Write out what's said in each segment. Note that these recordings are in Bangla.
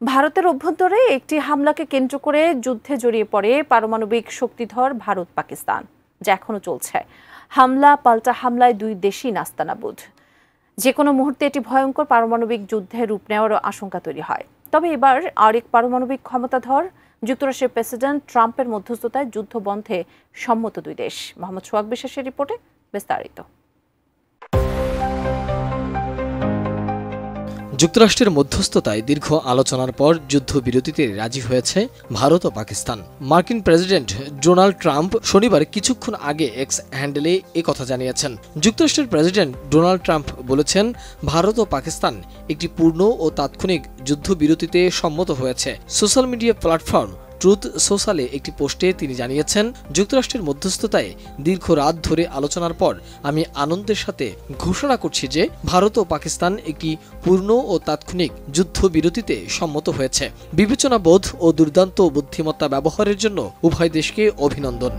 ভারতের অভ্যন্তরে একটি হামলাকে কেন্দ্র করে যুদ্ধে জড়িয়ে পড়ে পারমাণবিক শক্তিধর ভারত পাকিস্তান, যা এখনো চলছে। হামলা পাল্টা হামলায় দুই দেশই নাস্তানাবুদ। যে কোনো মুহূর্তে এটি ভয়ঙ্কর পারমাণবিক যুদ্ধে রূপ নেওয়ারও আশঙ্কা তৈরি হয়। তবে এবার আরেক পারমাণবিক ক্ষমতাধর যুক্তরাষ্ট্রের প্রেসিডেন্ট ট্রাম্পের মধ্যস্থতায় যুদ্ধ বন্ধে সম্মত দুই দেশ। মোহাম্মদ সোহাগ বিশ্বাসের রিপোর্টে বিস্তারিত। যুক্তরাষ্ট্রের মধ্যস্থতায় দীর্ঘ আলোচনার পর যুদ্ধবিরতিতে রাজি হয়েছে ভারত ও পাকিস্তান। মার্কিন প্রেসিডেন্ট ডোনাল্ড ট্রাম্প শনিবার কিছুক্ষণ আগে এক্স হ্যান্ডেলে কথা জানিয়েছেন। যুক্তরাষ্ট্রের প্রেসিডেন্ট ডোনাল্ড ট্রাম্প বলেছেন, ভারত ও পাকিস্তান একটি পূর্ণ ও তাৎক্ষণিক যুদ্ধবিরতিতে সম্মত হয়েছে। সোশ্যাল মিডিয়া প্ল্যাটফর্ম ট্রুথ সোশ্যালে একটি পোস্টে তিনি জানিয়েছেন, যুক্তরাষ্ট্রের মধ্যস্থতায় দীর্ঘ রাত ধরে আলোচনার পর আমি আনন্দের সাথে ঘোষণা করছি যে ভারত ও পাকিস্তান একটি পূর্ণ ও তাৎক্ষণিক যুদ্ধবিরতিতে সম্মত হয়েছে। বিবেচনাবোধ ও দুর্দান্ত বুদ্ধিমত্তা ব্যবহারের জন্য উভয় দেশকে অভিনন্দন।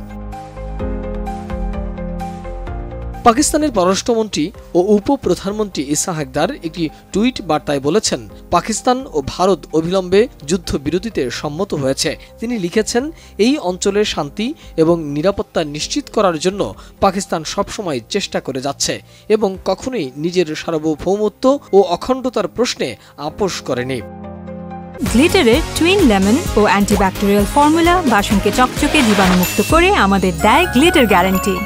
পাকিস্তানের পররাষ্ট্রমন্ত্রী ও উপপ্রধানমন্ত্রী ইসা হাকদার একটি টুইট বার্তায় বলেছেন, পাকিস্তান ও ভারত অবিলম্বে যুদ্ধবিরতিতে সম্মত হয়েছে। তিনি লিখেছেন, এই অঞ্চলের শান্তি এবং নিরাপত্তা নিশ্চিত করার জন্য পাকিস্তান সবসময় চেষ্টা করে যাচ্ছে এবং কখনোই নিজের সার্বভৌমত্ব ও অখণ্ডতার প্রশ্নে আপোষ করেনি। গ্লিটারের টুইন লেমন ও অ্যান্টিব্যাকটেরিয়াল ফর্মুলা বাসনকে চকচকে জীবাণুমুক্ত করে আমাদের দেয় গ্লিটার গ্যারান্টি।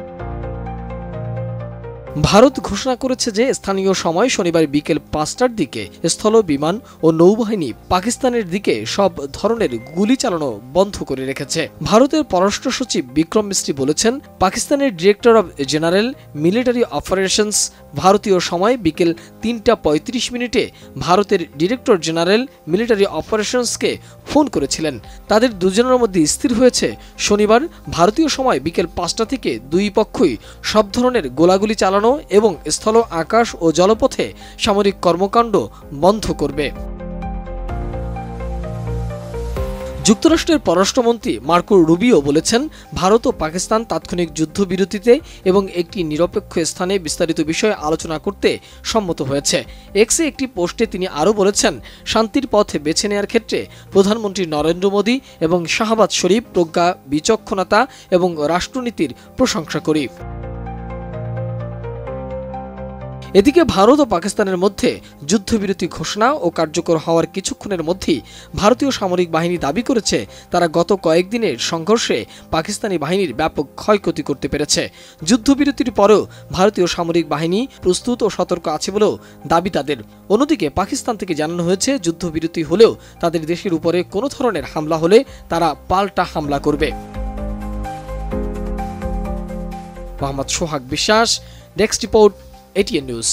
ভারত ঘোষণা করেছে যে স্থানীয় সময় শনিবার বিকেল ৫টার দিকে স্থল, বিমান ও নৌবাহিনী পাকিস্তানের দিকে সব ধরনের গুলি চালানো বন্ধ করে রেখেছে। ভারতের পররাষ্ট্র সচিব বিক্রম মিস্ত্রি বলেছেন, পাকিস্তানের director of general military operations ভারতীয় সময় বিকেল ৩টা৩৫ ভারতের ডিরেক্টর জেনারেল মিলিটারি অপারেশনসকে ফোন করেছিলেন। তাদের দুজনের মধ্যে স্থির হয়েছে শনিবার ভারতীয় সময় বিকেল ৫টা থেকে দুই পক্ষই সব ধরনের গোলাগুলি চালানো এবং স্থল, আকাশ ও জলপথে সামরিক কর্মকাণ্ড বন্ধ করবে। যুক্তরাষ্ট্রের পররাষ্ট্রমন্ত্রী মার্কো রুবিও বলেছেন, ভারত ও পাকিস্তান তাৎক্ষণিক যুদ্ধবিরতিতে এবং একটি নিরপেক্ষ স্থানে বিস্তারিত বিষয়ে আলোচনা করতে সম্মত হয়েছে। এক্সে একটি পোস্টে তিনি আরও বলেছেন, শান্তির পথ বেছে নেওয়ার ক্ষেত্রে প্রধানমন্ত্রী নরেন্দ্র মোদী এবং শাহবাজ শরীফ প্রজ্ঞা, বিচক্ষণতা এবং রাষ্ট্রনীতির প্রশংসা করি। এদিকে ভারত ও পাকিস্তানের মধ্যে যুদ্ধবিরতি ঘোষণা ও কার্যকর হওয়ার কিছুক্ষণের মধ্যেই ভারতীয় সামরিক বাহিনী দাবি করেছে, তারা গত কয়েকদিনের সংঘর্ষে পাকিস্তানি বাহিনীর ব্যাপক ক্ষয়ক্ষতি করতে পেরেছে। যুদ্ধবিরতির পরেও ভারতীয় সামরিক বাহিনী প্রস্তুত ও সতর্ক আছে বলেও দাবি তাদের। অন্যদিকে পাকিস্তান থেকে জানানো হয়েছে, যুদ্ধবিরতি হলেও তাদের দেশের উপরে কোনো ধরনের হামলা হলে তারা পাল্টা হামলা করবে। মোহাম্মদ সোহাগ বিশ্বাস, ডেস্ক রিপোর্ট, ATN News।